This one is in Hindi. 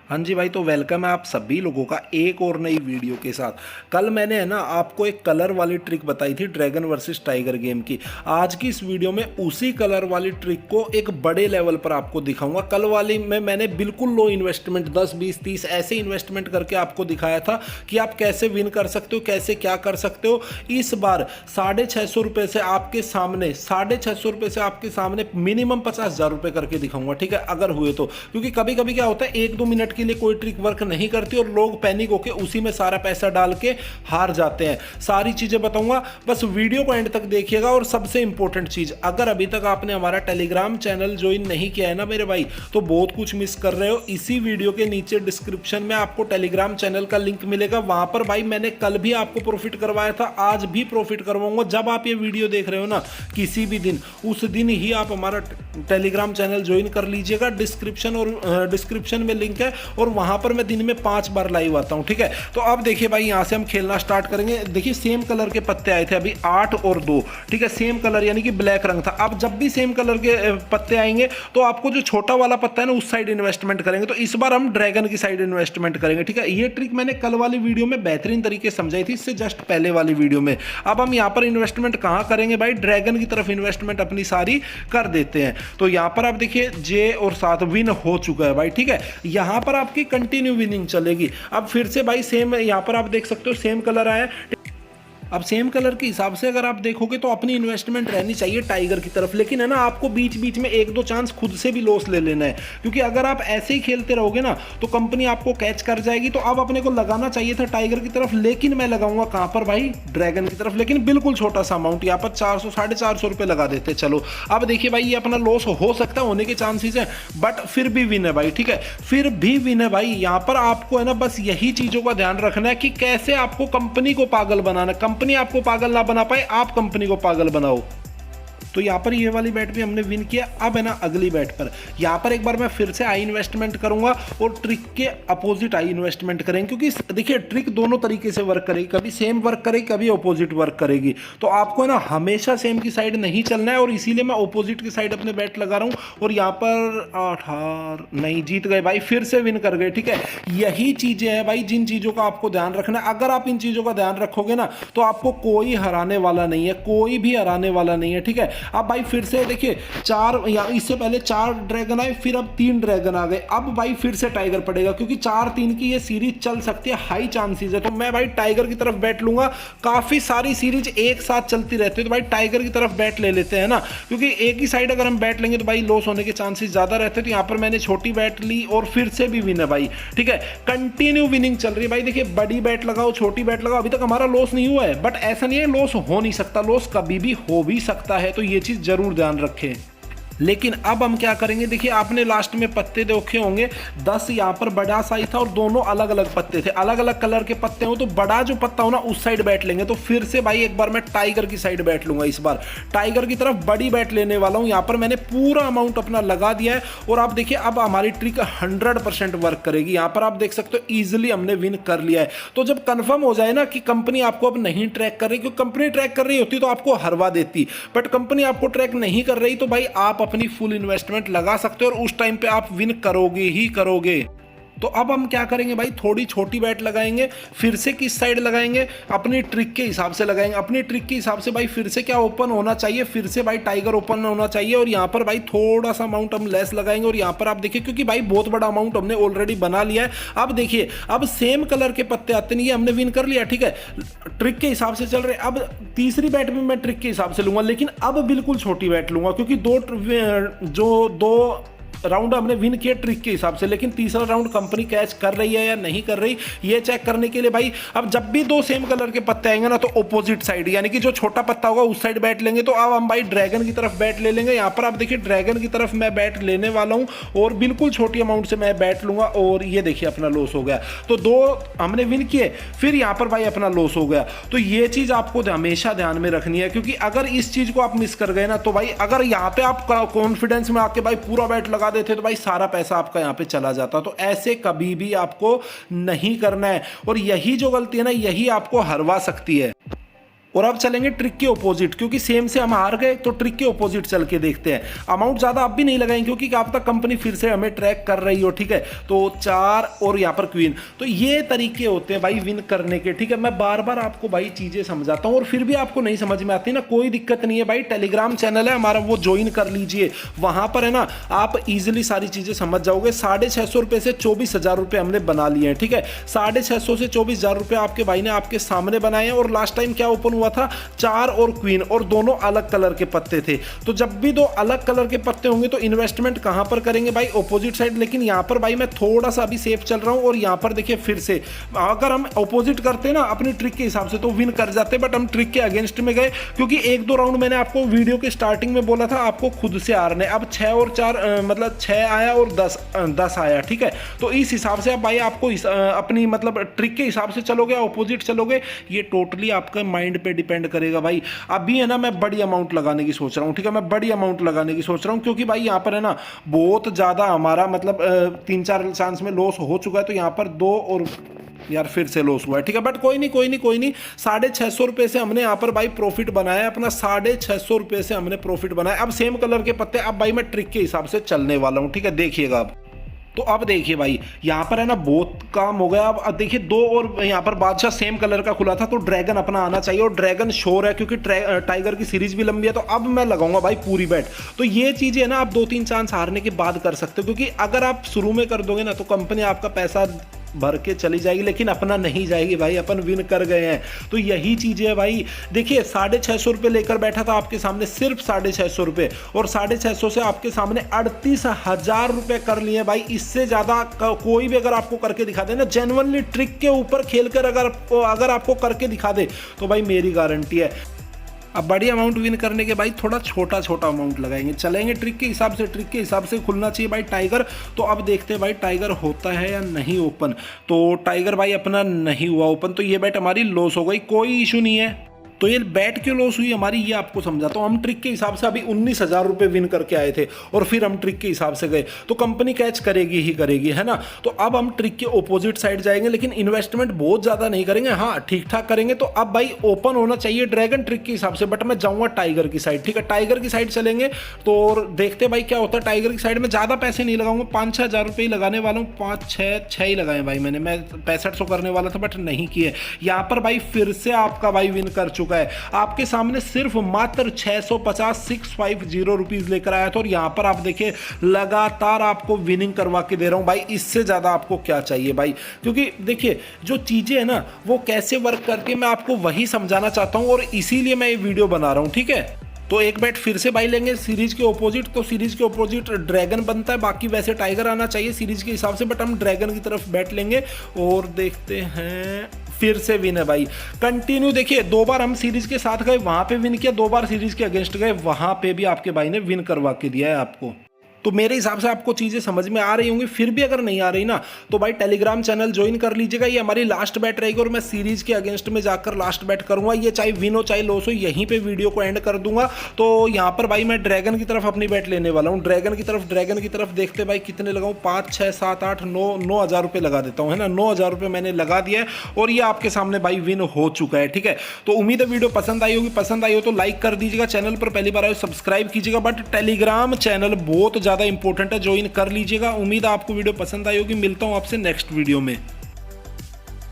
हाँ जी भाई, तो वेलकम है आप सभी लोगों का एक और नई वीडियो के साथ। कल मैंने है ना आपको एक कलर वाली ट्रिक बताई थी ड्रैगन वर्सेस टाइगर गेम की। आज की इस वीडियो में उसी कलर वाली ट्रिक को एक बड़े लेवल पर आपको दिखाऊंगा। कल वाली में मैंने बिल्कुल लो इन्वेस्टमेंट 10 20 30 ऐसे इन्वेस्टमेंट करके आपको दिखाया था कि आप कैसे विन कर सकते हो, कैसे क्या कर सकते हो। इस बार 650 रुपये से आपके सामने 650 रुपये से आपके सामने मिनिमम 50,000 रुपये करके दिखाऊंगा, ठीक है, अगर हुए तो। क्योंकि कभी कभी क्या होता है, 1-2 मिनट के लिए कोई ट्रिक वर्क नहीं करती और लोग पैनिक होकर उसी में सारा पैसा डाल के हार जाते हैं। सारी चीजें बताऊंगा, बस वीडियो को एंड तक देखिएगा। और सबसे इंपॉर्टेंट चीज, अगर अभी तक आपने हमारा टेलीग्राम चैनल ज्वाइन नहीं किया है ना मेरे भाई, तो बहुत कुछ मिस कर रहे हो। इसी वीडियो के नीचे डिस्क्रिप्शन में आपको टेलीग्राम चैनल का लिंक मिलेगा। वहां पर भाई मैंने कल भी आपको प्रॉफिट करवाया था, आज भी प्रॉफिट करवाऊंगा। जब आप ये वीडियो देख रहे हो ना किसी भी दिन, उस दिन ही आप हमारा टेलीग्राम चैनल ज्वाइन कर लीजिएगा। डिस्क्रिप्शन में लिंक है और वहां पर मैं दिन में 5 बार लाइव आता हूं, ठीक है। तो अब देखिए भाई, यहां से हम खेलना स्टार्ट करेंगे। देखिए सेम कलर के पत्ते आए थे अभी 8 और 2, ठीक है। सेम कलर यानी कि ब्लैक रंग था। अब जब भी सेम कलर के पत्ते आएंगे तो आपको जो छोटा वाला पत्ता है ना उस साइड इन्वेस्टमेंट करेंगे। तो इस बार हम ड्रैगन की साइड इन्वेस्टमेंट करेंगे, ठीक है। ये ट्रिक मैंने कल वाली वीडियो में बेहतरीन तरीके से समझाई थी, इससे जस्ट पहले वाली वीडियो में। अब हम यहां पर इन्वेस्टमेंट कहां करेंगे भाई, ड्रैगन की तरफ इन्वेस्टमेंट अपनी सारी कर देते हैं। तो यहां पर आप देखिए J और 7 विन हो चुका है भाई, ठीक है। यहां पर आपकी कंटिन्यू विनिंग चलेगी। अब फिर से भाई सेम, यहां पर आप देख सकते हो सेम कलर आया। अब सेम कलर के हिसाब से अगर आप देखोगे तो अपनी इन्वेस्टमेंट रहनी चाहिए टाइगर की तरफ। लेकिन है ना, आपको बीच बीच में 1-2 चांस खुद से भी लॉस ले लेना है। क्योंकि अगर आप ऐसे ही खेलते रहोगे ना तो कंपनी आपको कैच कर जाएगी। तो अब अपने को लगाना चाहिए था टाइगर की तरफ, लेकिन मैं लगाऊंगा कहां पर भाई, ड्रैगन की तरफ। लेकिन बिल्कुल छोटा सा अमाउंट, यहाँ पर 400 450 रुपये लगा देते। चलो अब देखिए भाई, ये अपना लॉस हो सकता है, होने के चांसेस है, बट फिर भी विन है भाई, ठीक है। फिर भी विन है भाई। यहाँ पर आपको है ना बस यही चीजों का ध्यान रखना है कि कैसे आपको कंपनी को पागल बनाना। कंपनी आपको पागल ना बना पाए, आप कंपनी को पागल बनाओ। तो यहाँ पर ये वाली बैट भी हमने विन किया। अब है ना अगली बैट पर, यहाँ पर एक बार मैं फिर से आई इन्वेस्टमेंट करूंगा और ट्रिक के अपोजिट आई इन्वेस्टमेंट करेंगे। क्योंकि देखिए ट्रिक दोनों तरीके से वर्क करेगी, कभी सेम वर्क करेगी, कभी अपोजिट वर्क करेगी। तो आपको है ना हमेशा सेम की साइड नहीं चलना है, और इसीलिए मैं अपोजिट की साइड अपने बैट लगा रहा हूँ। और यहाँ पर 8 नहीं, जीत गए भाई, फिर से विन कर गए, ठीक है। यही चीजें हैं भाई जिन चीजों का आपको ध्यान रखना है। अगर आप इन चीजों का ध्यान रखोगे ना तो आपको कोई हराने वाला नहीं है, कोई भी हराने वाला नहीं है, ठीक है। अब भाई फिर से देखिए 4, या इससे पहले 4 ड्रैगन आए, फिर अब 3 ड्रैगन आ गए। अब भाई फिर से टाइगर पड़ेगा, क्योंकि 4-3 की ये सीरीज चल सकती है, हाई चांसेस है। तो मैं भाई टाइगर की तरफ बैट लूंगा। काफी सारी सीरीज एक साथ चलती रहती है, तो भाई टाइगर की तरफ बैट ले लेते हैं ना। क्योंकि एक ही साइड अगर हम बैट लेंगे तो भाई लॉस होने के चांसेस ज्यादा रहते हैं। तो यहां पर मैंने छोटी बैट ली और फिर से भी विन है भाई, ठीक है। कंटिन्यू विनिंग चल रही है भाई। देखिए बड़ी बैट लगाओ, छोटी बैट लगाओ, अभी तक हमारा लॉस नहीं हुआ है। बट ऐसा नहीं है लॉस हो नहीं सकता, लॉस कभी भी हो भी सकता है। तो ये चीज जरूर ध्यान रखें। लेकिन अब हम क्या करेंगे, देखिए आपने लास्ट में पत्ते देखे होंगे 10, यहाँ पर बड़ा साइज था और दोनों अलग अलग पत्ते थे। अलग अलग कलर के पत्ते हो तो बड़ा जो पत्ता हो ना उस साइड बैठ लेंगे। तो फिर से भाई एक बार मैं टाइगर की साइड बैठ लूंगा। इस बार टाइगर की तरफ बड़ी बैट लेने वाला हूं। यहाँ पर मैंने पूरा अमाउंट अपना लगा दिया है। और आप देखिए अब हमारी ट्रिक 100% वर्क करेगी। यहाँ पर आप देख सकते हो ईजिली हमने विन कर लिया है। तो जब कंफर्म हो जाए ना कि कंपनी आपको अब नहीं ट्रैक कर रही, क्योंकि कंपनी ट्रैक कर रही होती तो आपको हरवा देती, बट कंपनी आपको ट्रैक नहीं कर रही, तो भाई आप अपनी फुल इन्वेस्टमेंट लगा सकते हो और उस टाइम पे आप विन करोगे ही करोगे। तो अब हम क्या करेंगे भाई, थोड़ी छोटी बैट लगाएंगे। फिर से किस साइड लगाएंगे, अपनी ट्रिक के हिसाब से लगाएंगे। अपनी ट्रिक के हिसाब से भाई फिर से क्या ओपन होना चाहिए, फिर से भाई टाइगर ओपन होना चाहिए। और यहाँ पर भाई थोड़ा सा अमाउंट हम लेस लगाएंगे। और यहाँ पर आप देखिए, क्योंकि भाई बहुत बड़ा अमाउंट हमने ऑलरेडी बना लिया है। अब देखिए अब सेम कलर के पत्ते आते नहीं, हमने विन कर लिया, ठीक है। ट्रिक के हिसाब से चल रहे। अब तीसरी बैट भी मैं ट्रिक के हिसाब से लूंगा, लेकिन अब बिल्कुल छोटी बैट लूंगा। क्योंकि दो राउंड हमने विन किया ट्रिक के हिसाब से, लेकिन तीसरा राउंड कंपनी कैच कर रही है या नहीं कर रही, ये चेक करने के लिए भाई अब जब भी 2 सेम कलर के पत्ते आएंगे ना तो ऑपोजिट साइड, यानी कि जो छोटा पत्ता होगा उस साइड बैट लेंगे। तो अब हम भाई ड्रैगन की तरफ बैट ले लेंगे। यहाँ पर आप देखिए ड्रैगन की तरफ मैं बैट लेने वाला हूँ और बिल्कुल छोटी अमाउंट से मैं बैट लूंगा। और ये देखिए अपना लॉस हो गया। तो 2 हमने विन किए, फिर यहाँ पर भाई अपना लॉस हो गया। तो ये चीज आपको हमेशा ध्यान में रखनी है, क्योंकि अगर इस चीज को आप मिस कर गए ना तो भाई, अगर यहाँ पे आप कॉन्फिडेंस में आके भाई पूरा बैट लगा देते तो भाई सारा पैसा आपका यहां पे चला जाता। तो ऐसे कभी भी आपको नहीं करना है। और यही जो गलती है ना, यही आपको हरवा सकती है। और अब चलेंगे ट्रिक के ऑपोजिट, क्योंकि सेम से हम हार गए तो ट्रिक के ऑपोजिट चल के देखते हैं। अमाउंट ज़्यादा अब भी नहीं लगाएंगे क्योंकि क्या पता कंपनी फिर से हमें ट्रैक कर रही हो, ठीक है। तो 4 और यहाँ पर क्वीन, तो ये तरीके होते हैं भाई विन करने के, ठीक है। मैं बार बार आपको भाई चीज़ें समझाता हूँ और फिर भी आपको नहीं समझ में आती ना, कोई दिक्कत नहीं है भाई। टेलीग्राम चैनल है हमारा, वो ज्वाइन कर लीजिए, वहाँ पर है ना आप इजिली सारी चीज़ें समझ जाओगे। 650 रुपये से 24,000 रुपये हमने बना लिए हैं, ठीक है। 650 से 24,000 रुपये आपके भाई ने आपके सामने बनाए हैं। और लास्ट टाइम क्या ओपन हुआ था, 4 और क्वीन, और दोनों अलग कलर के पत्ते थे। तो जब भी दो अलग कलर के पत्ते होंगे तो इन्वेस्टमेंट कहां पर करेंगे भाई, ऑपोजिट साइड। लेकिन यहां पर भाई मैं थोड़ा सा अभी सेफ चल रहा हूं और यहां पर देखिए फिर से अगर हम ऑपोजिट करते ना अपनी ट्रिक के हिसाब से तो विन कर जाते, बट हम ट्रिक के अगेंस्ट में गए क्योंकि 1-2 राउंड मैंने आपको वीडियो के स्टार्टिंग में बोला था आपको खुद से हारने। अब 6 और 4 मतलब 6 आया और 10 आया, ठीक है। तो इस हिसाब से अब भाई आपको अपनी मतलब ट्रिक के हिसाब से चलोगे, ऑपोजिट चलोगे, ये टोटली आपका माइंड पे डिपेंड करेगा भाई। अभी है ना मैं बड़ी अमाउंट लगाने की सोच रहा हूँ, ठीक है। मैं बड़ी अमाउंट लगाने की सोच रहा हूँ क्योंकि भाई यहाँ पर है ना बहुत ज़्यादा हमारा मतलब 3-4 चांस में लॉस हो चुका है। तो यहाँ पर 2 और यार फिर से लॉस हुआ है, ठीक है। बट कोई नहीं 650 रुपये से हमने यहाँ पर भाई प्रॉफिट बनाया है अपना। 650 रुपये से हमने प्रॉफिट बनाया। अब सेम कलर के पत्ते, अब भाई मैं ट्रिक के हिसाब से चलने वाला हूँ, ठीक है। देखिएगा अब तो अब देखिए भाई यहाँ पर है ना बहुत काम हो गया। अब देखिए 2 और यहाँ पर बादशाह सेम कलर का खुला था तो ड्रैगन अपना आना चाहिए, और ड्रैगन श्योर है क्योंकि टाइगर की सीरीज भी लंबी है। तो अब मैं लगाऊंगा भाई पूरी बैट। तो ये चीजें है ना आप 2-3 चांस हारने के बाद कर सकते हो, क्योंकि अगर आप शुरू में कर दोगे ना तो कंपनी आपका पैसा भर के चली जाएगी, लेकिन अपना नहीं जाएगी भाई, अपन विन कर गए हैं। तो यही चीज़ है भाई। देखिए 650 रुपये लेकर बैठा था आपके सामने, सिर्फ 650 रुपये, और 650 से आपके सामने 38,000 रुपये कर लिए भाई। इससे ज़्यादा कोई भी अगर आपको करके दिखा दे ना, जेन्युइनली ट्रिक के ऊपर खेलकर अगर आपको करके दिखा दे तो भाई मेरी गारंटी है। अब बड़ी अमाउंट विन करने के भाई थोड़ा छोटा अमाउंट लगाएंगे, चलेंगे ट्रिक के हिसाब से। ट्रिक के हिसाब से खुलना चाहिए भाई टाइगर। तो अब देखते हैं भाई टाइगर होता है या नहीं ओपन। तो टाइगर भाई अपना नहीं हुआ ओपन, तो ये बैट हमारी लॉस हो गई। कोई इशू नहीं है। तो ये बैट क्यों लॉस हुई हमारी, ये आपको समझाता हूँ। हम ट्रिक के हिसाब से अभी 19,000 रुपये विन करके आए थे और फिर हम ट्रिक के हिसाब से गए, तो कंपनी कैच करेगी ही करेगी, है ना। तो अब हम ट्रिक के ऑपोजिट साइड जाएंगे, लेकिन इन्वेस्टमेंट बहुत ज़्यादा नहीं करेंगे, हाँ ठीक ठाक करेंगे। तो अब भाई ओपन होना चाहिए ड्रैगन ट्रिक के हिसाब से, बट मैं जाऊँगा टाइगर की साइड, ठीक है। टाइगर की साइड चलेंगे तो देखते भाई क्या होता है। टाइगर की साइड में ज़्यादा पैसे नहीं लगाऊंगा, 5-6 हज़ार रुपये ही लगाने वाला हूँ। 5-6 ही लगाए भाई मैंने, मैं 6500 करने वाला था बट नहीं किए। यहाँ पर भाई फिर से आपका भाई विन कर चुका है। आपके सामने सिर्फ मात्र 650 रुपीज लेकर आया था, और यहां पर आप देखिए लगातार आपको विनिंग करवा के दे रहा हूं भाई। इससे ज्यादा आपको क्या चाहिए भाई, क्योंकि देखिए जो चीजें है ना वो कैसे वर्क करती है मैं आपको वही समझाना चाहता हूं, और इसीलिए मैं ये वीडियो बना रहा हूं, ठीक है। तो एक बैट फिर से भाई लेंगे सीरीज के ऑपोजिट। तो सीरीज के ऑपोजिट ड्रैगन बनता है, बाकी वैसे टाइगर आना चाहिए सीरीज के हिसाब से, बट हम ड्रैगन की तरफ बैट लेंगे और देखते हैं। फिर से विन है भाई, कंटिन्यू। देखिए 2 बार हम सीरीज के साथ गए, वहां पे विन किया, 2 बार सीरीज के अगेंस्ट गए, वहां पे भी आपके भाई ने विन करवा के दिया है आपको। तो मेरे हिसाब से आपको चीज़ें समझ में आ रही होंगी। फिर भी अगर नहीं आ रही ना तो भाई टेलीग्राम चैनल ज्वाइन कर लीजिएगा। ये हमारी लास्ट बैट रहेगी और मैं सीरीज के अगेंस्ट में जाकर लास्ट बैट करूंगा। ये चाहे विन हो चाहे लॉस हो, यहीं पे वीडियो को एंड कर दूंगा। तो यहाँ पर भाई मैं ड्रैगन की तरफ अपनी बैट लेने वाला हूँ। ड्रैगन की तरफ देखते भाई कितने लगाऊँ, 5, 6, 7, 8, 9 हज़ार रुपये लगा देता हूँ, है ना। 9 हज़ार रुपये मैंने लगा दिया है और ये आपके सामने भाई विन हो चुका है, ठीक है। तो उम्मीद है वीडियो पसंद आई होगी। पसंद आई हो तो लाइक कर दीजिएगा, चैनल पर पहली बार आए सब्सक्राइब कीजिएगा। बट टेलीग्राम चैनल बहुत ज़्यादा इंपॉर्टेंट है, ज्वाइन कर लीजिएगा। उम्मीद है आपको वीडियो पसंद आई होगी। मिलता हूँ आपसे नेक्स्ट वीडियो में।